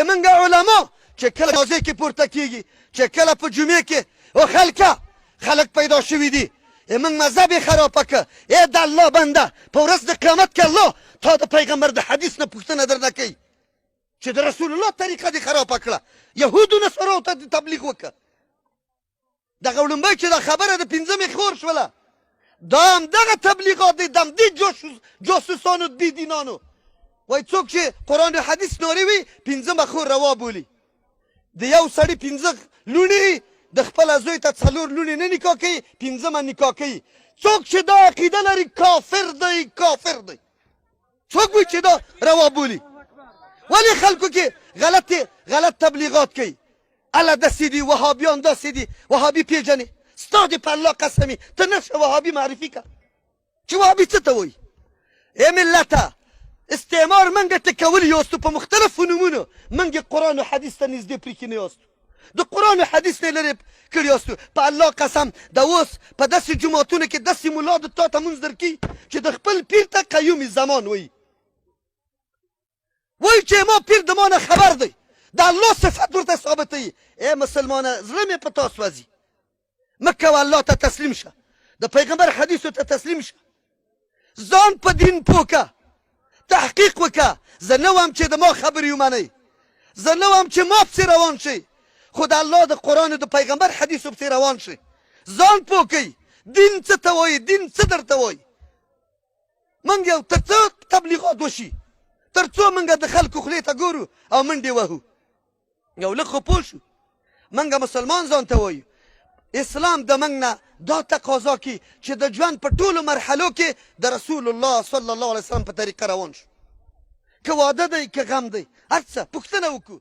منګه علما چې کله جنازې کې پورته کېږي چې کله په جمعې کې او خلک پیدا شوي دي موږ مذهب یې خرابه که د الله بنده په ورځ د قیامت کې الله تا د پیغمبر د حدیث نه پوښتنه درنه کوي چې د رسول الله طریقه دې خرابه کړه یهودو نصارو ته دې تبلیغ وکړه دغه وړومبی چې دا خبره د پنځمې خور شوله دا همدغه تبلیغات دی د همدې جاسوسانو دې دینانو وایي څوک چې قرآن و حدیث نارې وي پنځمه خور روا بولي د یو سړي پنځه لوڼې د خپل زوی ته څلور لوڼې نه نکاح کوي پنځمه نکاح کوي څوک چې دا عقیده لري کافر دی کافر دی څوک وایي چې دا روا بولي ولې خلکو کې غلط تبلیغات کوي الله داسې دي وهابیان داسې دي وهابي پیژنې ستا دې په الله قسمي ته نشه وهابي معرفي که چې وهابي څه ته وایي ای ملته استعمار منګه ټکولي یاستو په مختلفو نومونو منګې قرآن و حدیث ته نږدې پرېښي نه یاستو د قرآن و حدیث نه لرې کړي یاستو په الله قسم د اوس په داسې جوماتونو کې داسې ملا د تا ته مونځ درکوي چې د خپل پیر ته قیوم زمان وایي وایي چې ما پیر د ما نه خبر دی د الله صفت ورته ثابتوي ای مسلمانه زړه مې په تا سوځي مه کوه الله ته تسلیم شه د پیغمبر حدیثو ته تسلیم شه ځان په دین پوه که تحقیق وکړه زه نه وایم چې د ما خبرې ومنئ زه نه وایم چې ما پسې روان شئ خو د الله د قرآن و د پیغمبر حدیثو پسې روان شئ ځان پوه کوئ دین څه ته وایي دین څه درته وایي موږ یو تر څو تبلیغات وشي تر څو موږ د خلکو خولې ته ګورو او منډې وهو یو لږ خو پوه شو موږ مسلمان ځان ته وایو اسلام د موږ نه دا تقاضا کوي چې د ژوند په ټولو مرحلو کې د رسول الله صلی الله علیه وسلم په طریقه روان شو که واده دی که غم دی هر څه پوښتنه وکړو